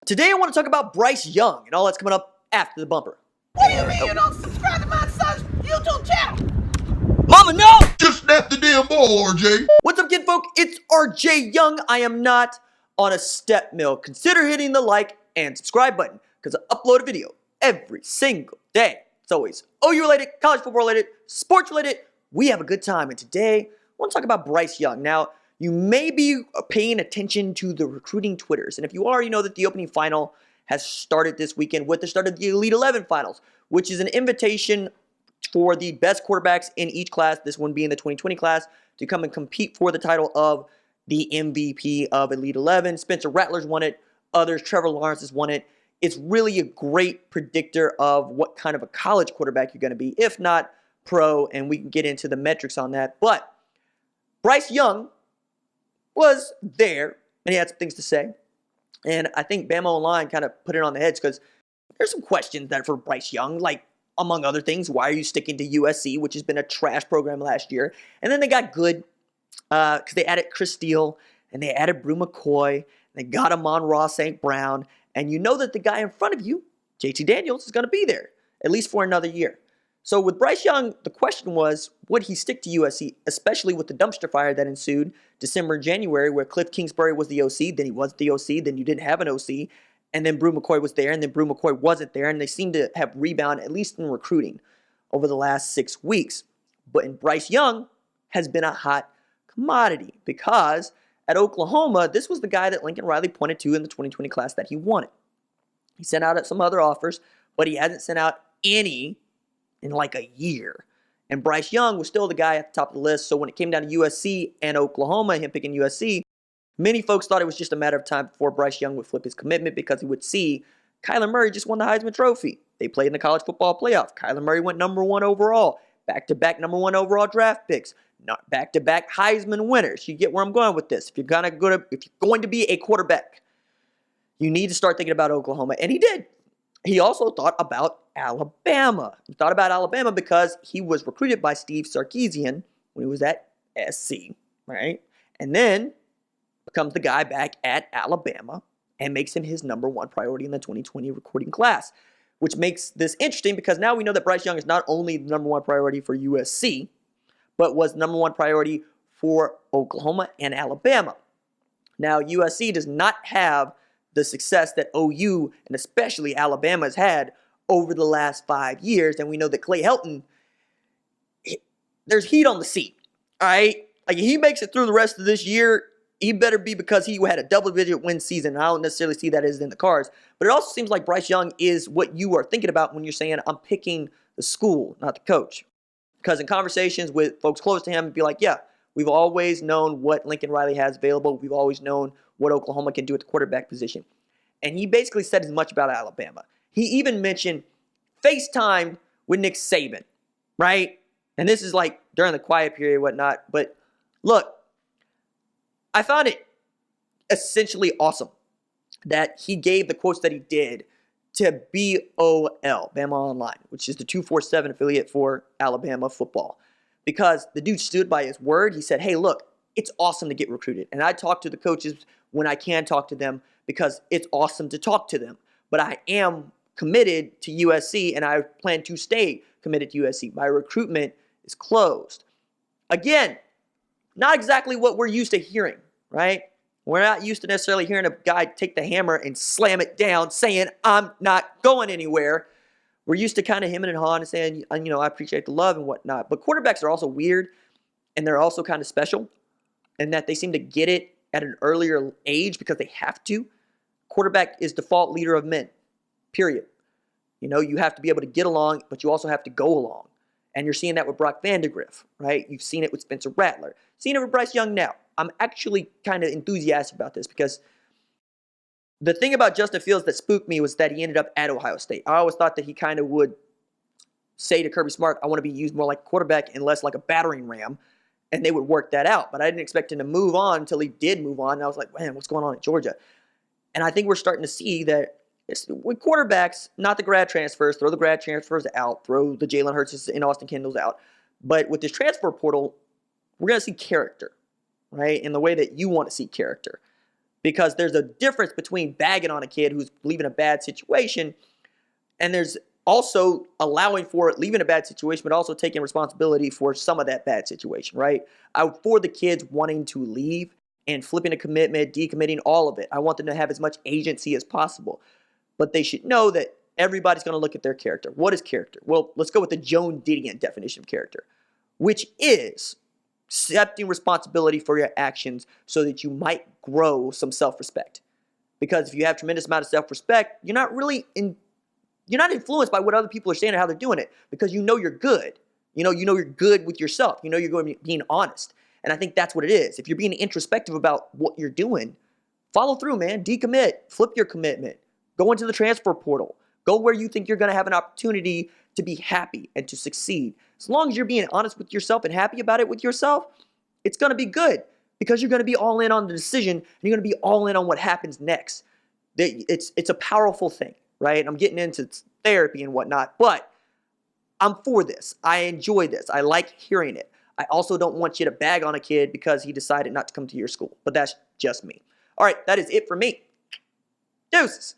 Today I want to talk about Bryce Young and all that's coming up after the bumper. What do you mean you don't subscribe to my son's YouTube channel? Mama, no! Just snap the damn ball, RJ. What's up, kinfolk? It's RJ Young. I am not on a step mill. Consider hitting the like and subscribe button because I upload a video every single day. It's always OU related, college football related, sports related. We have a good time, and today I want to talk about Bryce Young. Now, you may be paying attention to the recruiting Twitters, and if you are, you know that the opening final has started this weekend with the start of the Elite 11 finals, which is an invitation for the best quarterbacks in each class, this one being the 2020 class, to come and compete for the title of the MVP of Elite 11. Spencer Rattler's won it. Others, Trevor Lawrence has won it. It's really a great predictor of what kind of a college quarterback you're going to be, if not pro, and we can get into the metrics on that. But Bryce Young was there, and he had some things to say. And I think Bama Online kind of put it on the heads because there's some questions that for Bryce Young, like, among other things, why are you sticking to USC, which has been a trash program last year? And then they got good because they added Chris Steele, and they added Brew McCoy, and they got Amon-Ra St. Brown, and you know that the guy in front of you, JT Daniels, is going to be there, at least for another year. So with Bryce Young, the question was, would he stick to USC, especially with the dumpster fire that ensued December and January, where Cliff Kingsbury was the OC, then he wasn't the OC, then you didn't have an OC, and then Brew McCoy was there, and then Brew McCoy wasn't there, and they seem to have rebounded, at least in recruiting, over the last 6 weeks. But in Bryce Young has been a hot commodity because at Oklahoma, this was the guy that Lincoln Riley pointed to in the 2020 class that he wanted. He sent out some other offers, but he hasn't sent out any in like a year. And Bryce Young was still the guy at the top of the list. So when it came down to USC and Oklahoma, him picking USC, many folks thought it was just a matter of time before Bryce Young would flip his commitment because he would see Kyler Murray just won the Heisman Trophy. They played in the college football playoff. Kyler Murray went number 1 overall. Back-to-back number 1 overall draft picks. Not back-to-back Heisman winners. You get where I'm going with this. If you're going to be a quarterback, you need to start thinking about Oklahoma. And he did. He also thought about Alabama. He thought about Alabama because he was recruited by Steve Sarkisian when he was at SC, right? And then becomes the guy back at Alabama and makes him his number 1 priority in the 2020 recruiting class, which makes this interesting because now we know that Bryce Young is not only the number 1 priority for USC, but was number 1 priority for Oklahoma and Alabama. Now, USC does not have the success that OU and especially Alabama has had over the last 5 years, and we know that Clay Helton, there's heat on the seat, all right? Like, if he makes it through the rest of this year, he better be because he had a double-digit win season. I don't necessarily see that as in the cards, but it also seems like Bryce Young is what you are thinking about when you're saying, I'm picking the school, not the coach. Because in conversations with folks close to him, it'd be like, yeah, we've always known what Lincoln Riley has available. We've always known what Oklahoma can do at the quarterback position. And he basically said as much about Alabama. He even mentioned FaceTime with Nick Saban, right? And this is like during the quiet period and whatnot. But look, I found it essentially awesome that he gave the quotes that he did to BOL, Bama Online, which is the 247 affiliate for Alabama football. Because the dude stood by his word. He said, hey, look, it's awesome to get recruited. And I talk to the coaches when I can talk to them because it's awesome to talk to them. But I am committed to USC, and I plan to stay committed to USC. My recruitment is closed. Again, not exactly what we're used to hearing, right? We're not used to necessarily hearing a guy take the hammer and slam it down saying, I'm not going anywhere. We're used to kind of hemming and hawing and saying, I appreciate the love and whatnot. But quarterbacks are also weird, and they're also kind of special in that they seem to get it at an earlier age because they have to. Quarterback is default leader of men, period. You have to be able to get along, but you also have to go along. And you're seeing that with Brock Vandegrift, right? You've seen it with Spencer Rattler. Seen it with Bryce Young now. I'm actually kind of enthusiastic about this because the thing about Justin Fields that spooked me was that he ended up at Ohio State. I always thought that he kind of would say to Kirby Smart, I want to be used more like a quarterback and less like a battering ram, and they would work that out. But I didn't expect him to move on until he did move on, and I was like, man, what's going on in Georgia? And I think we're starting to see that with quarterbacks, not the grad transfers, throw the grad transfers out, throw the Jalen Hurts and Austin Kendalls out. But with this transfer portal, we're going to see character, right? In the way that you want to see character. Because there's a difference between bagging on a kid who's leaving a bad situation, and there's also allowing for it, leaving a bad situation, but also taking responsibility for some of that bad situation, right? For the kids wanting to leave and flipping a commitment, decommitting, all of it, I want them to have as much agency as possible. But they should know that everybody's going to look at their character. What is character? Well, let's go with the Joan Didion definition of character, which is accepting responsibility for your actions so that you might grow some self-respect. Because if you have tremendous amount of self-respect, you're not influenced by what other people are saying or how they're doing it, because you know you're good. You know you're good with yourself. You know you're going to be being honest. And I think that's what it is. If you're being introspective about what you're doing, follow through, man. Decommit. Flip your commitment. Go into the transfer portal. Go where you think you're going to have an opportunity to be happy and to succeed. As long as you're being honest with yourself and happy about it with yourself, it's going to be good, because you're going to be all in on the decision and you're going to be all in on what happens next. It's a powerful thing, right? I'm getting into therapy and whatnot, but I'm for this. I enjoy this. I like hearing it. I also don't want you to bag on a kid because he decided not to come to your school, but that's just me. All right, that is it for me. Deuces.